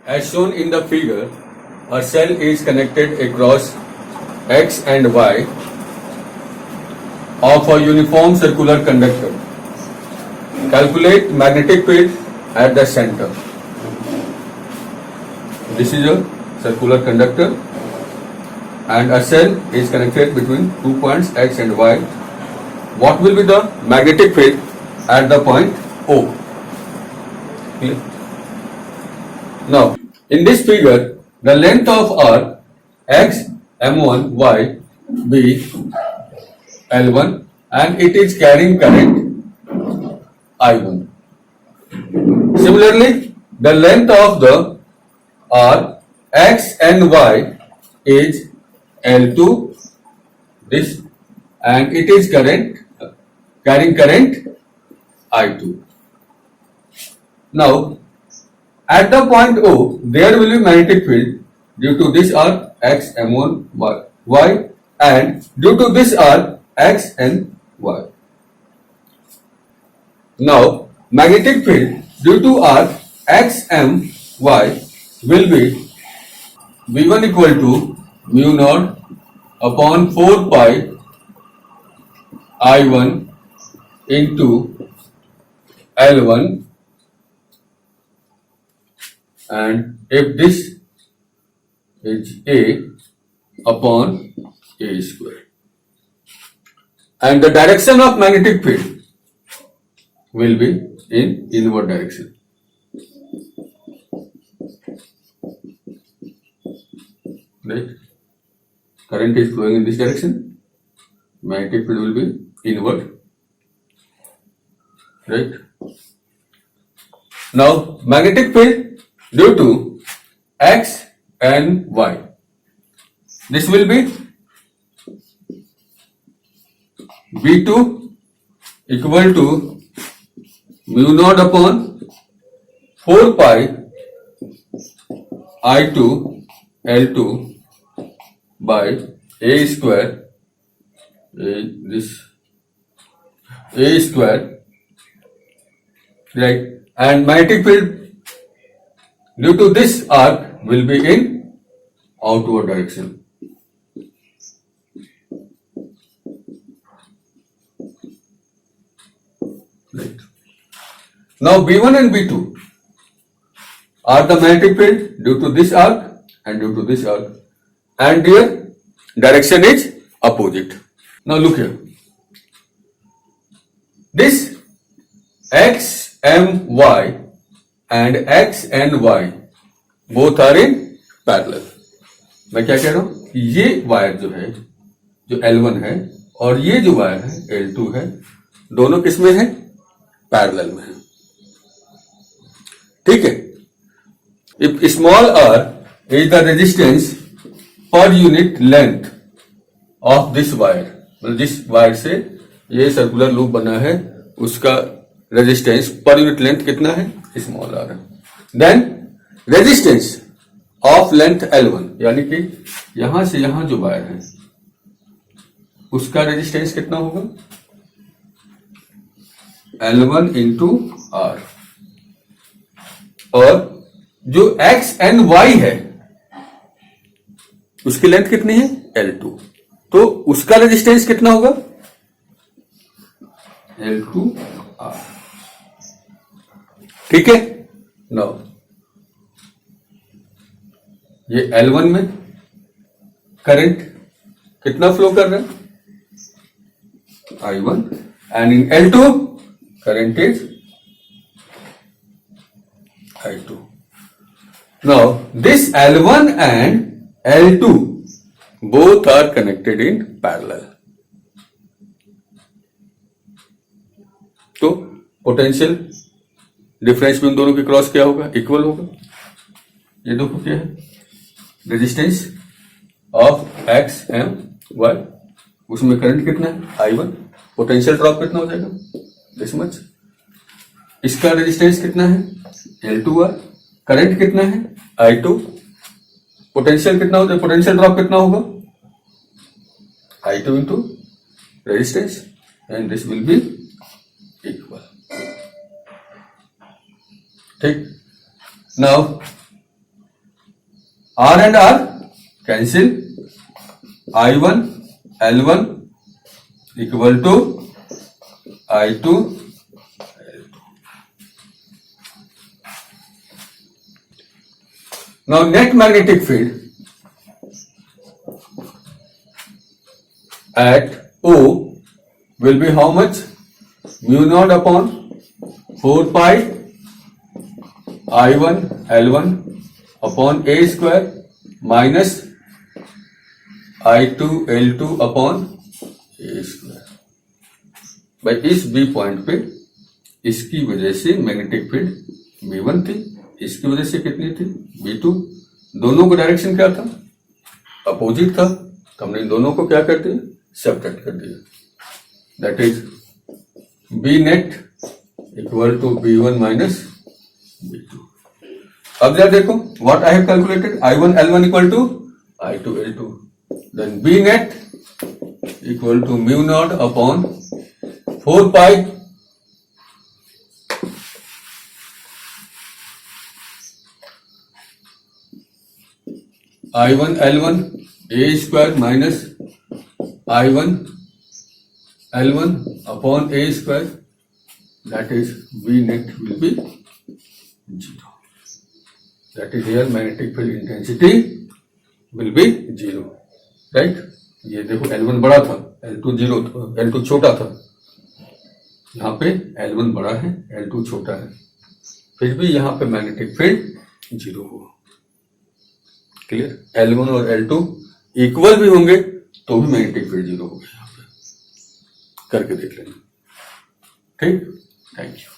As shown in the figure, a cell is connected across X and Y of a uniform circular conductor. Calculate magnetic field at the center. This is a circular conductor and a cell is connected between 2 points X and Y. What will be the magnetic field at the point O? Clear? Now, in this figure, the length of arc X, M1, Y, B, L1 and it is carrying current I1. Similarly, the length of the arc X and Y is L2, this, and it is carrying current I2. Now, at the point O, there will be magnetic field due to this arc X, M1, Y, and due to this arc X and Y. Now, magnetic field due to arc X, M, Y will be V1 equal to mu naught upon 4 pi I1 into L1, and if this is A upon A square. And the direction of magnetic field will be in inward direction. Right? Current is flowing in this direction. Magnetic field will be inward. Right? Now, magnetic field due to X and Y. This will be V2 equal to mu naught upon 4 pi I2 L2 by A square, A square, right? And magnetic field due to this arc will be in outward direction. Right. Now B1 and B2 are the magnetic field due to this arc and due to this arc, and their direction is opposite. Now look here. This X, M, Y and X and Y both are in parallel. मैं क्या कह रहा हूं, ये wire जो है, जो L1 है और ये जो वायर है L2 है, दोनों किस में है? पैरेलल में है. ठीक है. If small r is the resistance per unit length of this wire, मतलब जिस वायर से ये सर्कुलर लूप बना है उसका रेजिस्टेंस पर यूनिट लेंथ कितना है? स्मॉल आर है. Then resistance of length L1, यानी कि यहां से यहां जो वायर है उसका रेजिस्टेंस कितना होगा? L1 into are. और जो X एंड Y है उसकी लेंथ कितनी है? L2. तो उसका रेजिस्टेंस कितना होगा? L2 R. ठीक है. नाउ ये L1 में करंट कितना फ्लो कर रहा है? I1. And in L2 current is I2. Now this L1 and L2 both are connected in parallel. तो पोटेंशियल डिफरेंस में उन दोनों के क्रॉस क्या होगा? इक्वल होगा. ये देखो क्या है? Resistance of X, M, Y, उसमें करंट कितना है? I1. पोटेंशियल ड्रॉप कितना हो जाएगा? This much. इसका रेजिस्टेंस कितना है? L2R. करंट कितना है? I2. पोटेंशियल कितना होता है? पोटेंशियल ड्रॉप कितना होगा? I2 into resistance, and this will be equal. ठीक. Now R and R cancel. I1 L1 equal to I2 L2. Now net magnetic field at O will be how much? Mu naught upon 4 pi I1 L1 upon A square minus I2 L2 upon A square. भाई इस B point पे इसकी वजह से magnetic field B1 थी, इसकी वजह से कितनी थी B2। दोनों को डायरेक्शन क्या था? अपोजिट था, तो हमने इन दोनों को क्या कर दिया? सब्ट्रैक्ट कर दिया। That is B net equal to B1 minus B2। अब जरा देखो what I have calculated, I1 L1 equal to I2 L2, then B net equal to mu naught upon 4 pi I1 L1 A square minus I1 L1 upon A square, that is B net will be 0. That is here magnetic field intensity will be 0, right? ये देखो L1 बड़ा था, L2 0 था, L2 छोटा था, यहाँ पे L1 बड़ा है, L2 छोटा है, फिर भी यहाँ पे मैग्नेटिक फील्ड 0 होगा। क्लियर? L1 और L2 इक्वल भी होंगे तो भी मैग्नेटिक फील्ड 0 होगा। यहाँ पे करके देख लेना। ठीक, थैंक यू।